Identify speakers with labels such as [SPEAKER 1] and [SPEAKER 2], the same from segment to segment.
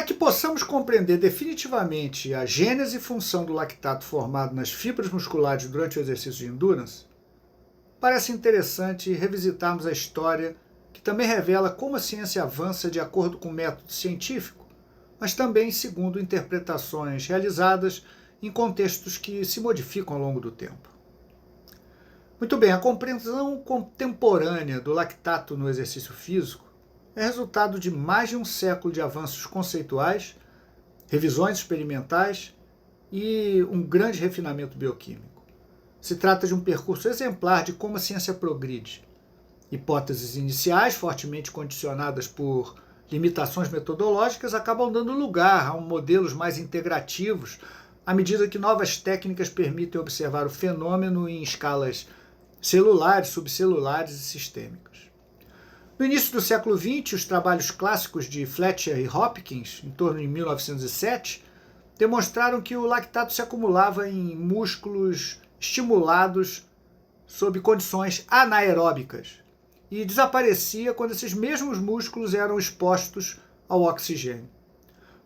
[SPEAKER 1] Para que possamos compreender definitivamente a gênese e função do lactato formado nas fibras musculares durante o exercício de endurance, parece interessante revisitarmos a história, que também revela como a ciência avança de acordo com o método científico, mas também segundo interpretações realizadas em contextos que se modificam ao longo do tempo. Muito bem, a compreensão contemporânea do lactato no exercício físico é resultado de mais de um século de avanços conceituais, revisões experimentais e um grande refinamento bioquímico. Se trata de um percurso exemplar de como a ciência progride. Hipóteses iniciais, fortemente condicionadas por limitações metodológicas, acabam dando lugar a modelos mais integrativos à medida que novas técnicas permitem observar o fenômeno em escalas celulares, subcelulares e sistêmicas. No início do século XX, os trabalhos clássicos de Fletcher e Hopkins, em torno de 1907, demonstraram que o lactato se acumulava em músculos estimulados sob condições anaeróbicas e desaparecia quando esses mesmos músculos eram expostos ao oxigênio.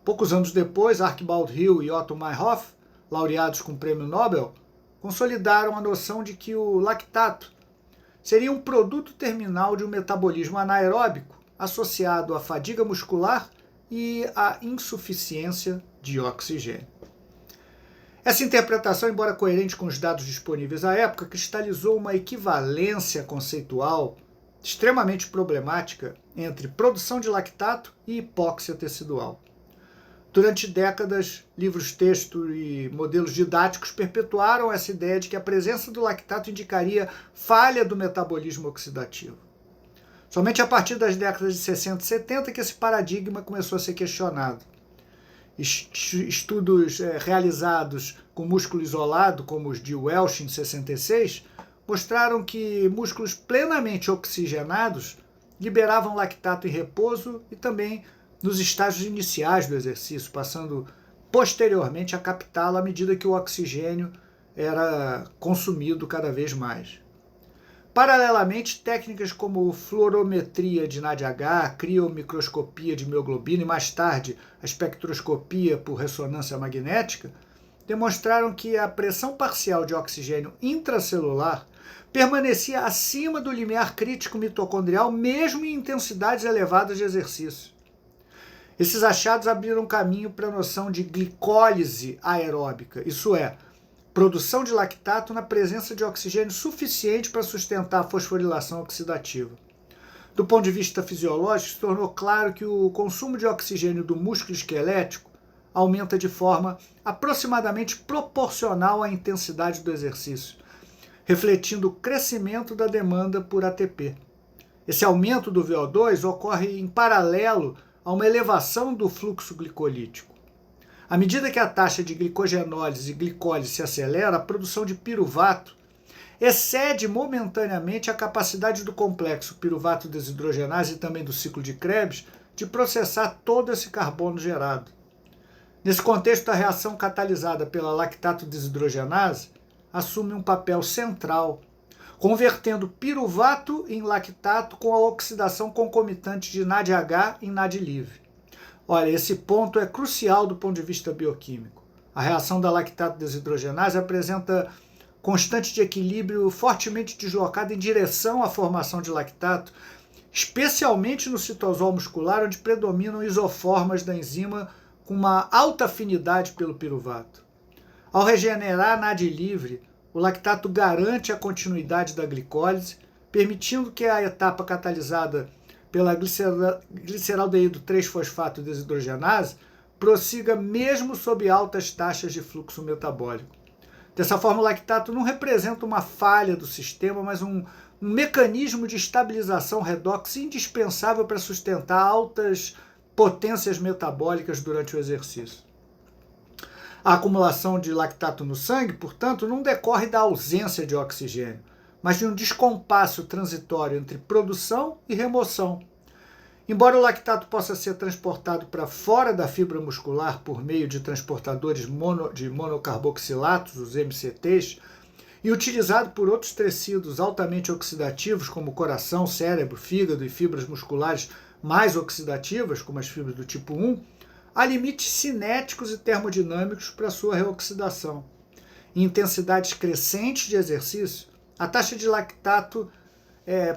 [SPEAKER 1] Poucos anos depois, Archibald Hill e Otto Meyerhoff, laureados com o Prêmio Nobel, consolidaram a noção de que o lactato seria um produto terminal de um metabolismo anaeróbico associado à fadiga muscular e à insuficiência de oxigênio. Essa interpretação, embora coerente com os dados disponíveis à época, cristalizou uma equivalência conceitual extremamente problemática entre produção de lactato e hipóxia tecidual. Durante décadas, livros-texto e modelos didáticos perpetuaram essa ideia de que a presença do lactato indicaria falha do metabolismo oxidativo. Somente a partir das décadas de 60 e 70 que esse paradigma começou a ser questionado. Estudos realizados com músculo isolado, como os de Welch em 66, mostraram que músculos plenamente oxigenados liberavam lactato em repouso e também nos estágios iniciais do exercício, passando posteriormente a captá-lo à medida que o oxigênio era consumido cada vez mais. Paralelamente, técnicas como fluorometria de NADH, criomicroscopia de mioglobina e mais tarde a espectroscopia por ressonância magnética demonstraram que a pressão parcial de oxigênio intracelular permanecia acima do limiar crítico mitocondrial mesmo em intensidades elevadas de exercício. Esses achados abriram caminho para a noção de glicólise aeróbica, isso é, produção de lactato na presença de oxigênio suficiente para sustentar a fosforilação oxidativa. Do ponto de vista fisiológico, se tornou claro que o consumo de oxigênio do músculo esquelético aumenta de forma aproximadamente proporcional à intensidade do exercício, refletindo o crescimento da demanda por ATP. Esse aumento do VO2 ocorre em paralelo a uma elevação do fluxo glicolítico. À medida que a taxa de glicogenólise e glicólise se acelera, a produção de piruvato excede momentaneamente a capacidade do complexo piruvato desidrogenase e também do ciclo de Krebs de processar todo esse carbono gerado. Nesse contexto, a reação catalisada pela lactato desidrogenase assume um papel central, convertendo piruvato em lactato com a oxidação concomitante de NADH em NAD-livre. Olha, esse ponto é crucial do ponto de vista bioquímico. A reação da lactato desidrogenase apresenta constante de equilíbrio fortemente deslocada em direção à formação de lactato, especialmente no citosol muscular, onde predominam isoformas da enzima com uma alta afinidade pelo piruvato. Ao regenerar NAD-livre, o lactato garante a continuidade da glicólise, permitindo que a etapa catalisada pela gliceraldeído 3-fosfato desidrogenase prossiga mesmo sob altas taxas de fluxo metabólico. Dessa forma, o lactato não representa uma falha do sistema, mas um mecanismo de estabilização redox indispensável para sustentar altas potências metabólicas durante o exercício. A acumulação de lactato no sangue, portanto, não decorre da ausência de oxigênio, mas de um descompasso transitório entre produção e remoção. Embora o lactato possa ser transportado para fora da fibra muscular por meio de transportadores de monocarboxilatos, os MCTs, e utilizado por outros tecidos altamente oxidativos, como coração, cérebro, fígado e fibras musculares mais oxidativas, como as fibras do tipo 1, há limites cinéticos e termodinâmicos para sua reoxidação. Em intensidades crescentes de exercício, a taxa de lactato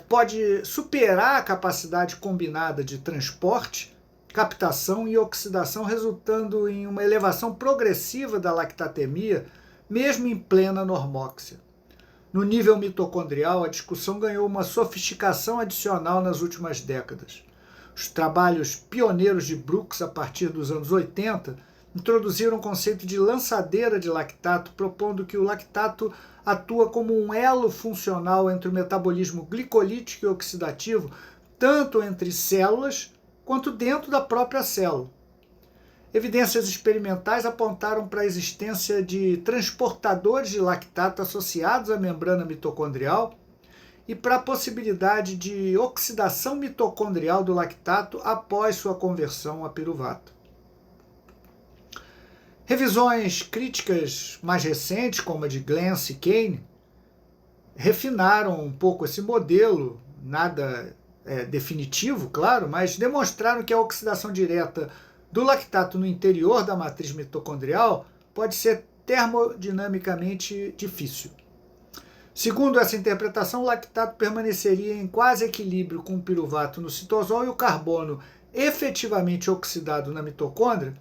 [SPEAKER 1] pode superar a capacidade combinada de transporte, captação e oxidação, resultando em uma elevação progressiva da lactatemia, mesmo em plena normóxia. No nível mitocondrial, a discussão ganhou uma sofisticação adicional nas últimas décadas. Os trabalhos pioneiros de Brooks, a partir dos anos 80, introduziram o conceito de lançadeira de lactato, propondo que o lactato atua como um elo funcional entre o metabolismo glicolítico e oxidativo, tanto entre células quanto dentro da própria célula. Evidências experimentais apontaram para a existência de transportadores de lactato associados à membrana mitocondrial e para a possibilidade de oxidação mitocondrial do lactato após sua conversão a piruvato. Revisões críticas mais recentes, como a de Glantz e Kane, refinaram um pouco esse modelo, nada definitivo, claro, mas demonstraram que a oxidação direta do lactato no interior da matriz mitocondrial pode ser termodinamicamente difícil. Segundo essa interpretação, o lactato permaneceria em quase equilíbrio com o piruvato no citosol e o carbono efetivamente oxidado na mitocôndria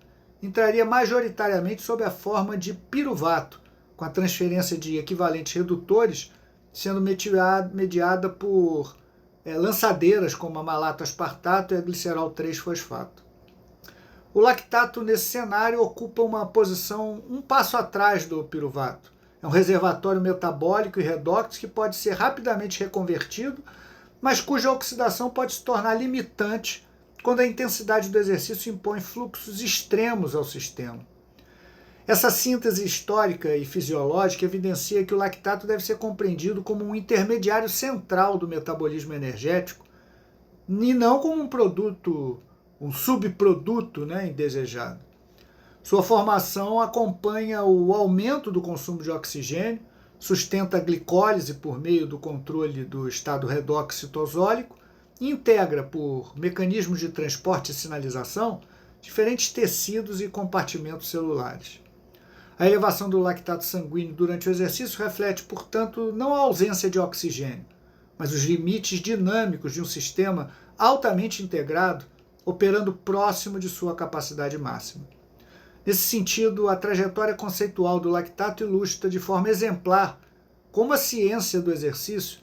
[SPEAKER 1] entraria majoritariamente sob a forma de piruvato, com a transferência de equivalentes redutores sendo mediada por lançadeiras como a malato-aspartato e a glicerol 3-fosfato. O lactato, nesse cenário, ocupa uma posição um passo atrás do piruvato. É um reservatório metabólico e redox que pode ser rapidamente reconvertido, mas cuja oxidação pode se tornar limitante quando a intensidade do exercício impõe fluxos extremos ao sistema. Essa síntese histórica e fisiológica evidencia que o lactato deve ser compreendido como um intermediário central do metabolismo energético e não como um produto, um subproduto indesejado. Sua formação acompanha o aumento do consumo de oxigênio, sustenta a glicólise por meio do controle do estado redox citosólico e integra, por mecanismos de transporte e sinalização, diferentes tecidos e compartimentos celulares. A elevação do lactato sanguíneo durante o exercício reflete, portanto, não a ausência de oxigênio, mas os limites dinâmicos de um sistema altamente integrado, operando próximo de sua capacidade máxima. Nesse sentido, a trajetória conceitual do lactato ilustra de forma exemplar como a ciência do exercício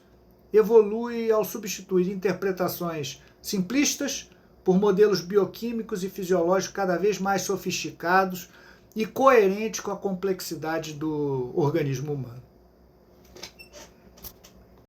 [SPEAKER 1] evolui ao substituir interpretações simplistas por modelos bioquímicos e fisiológicos cada vez mais sofisticados e coerentes com a complexidade do organismo humano.